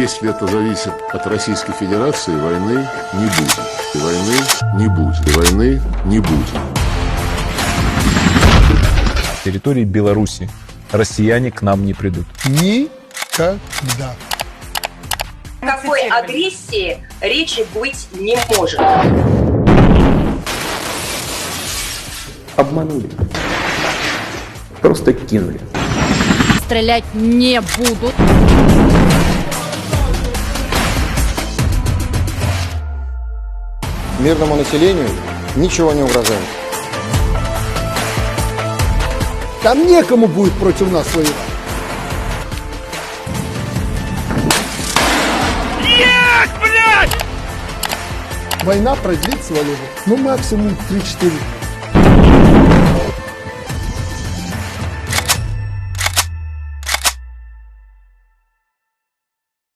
Если это зависит от Российской Федерации, войны не будет. И войны не будет. И войны не будет. На территории Беларуси россияне к нам не придут. Никогда. Какой агрессии речи быть не может. Обманули. Просто кинули. Стрелять не будут. Мирному населению ничего не угрожает. Там некому будет против нас воевать. Нет, блядь! Война продлится, Валерий, ну максимум 3-4 дня.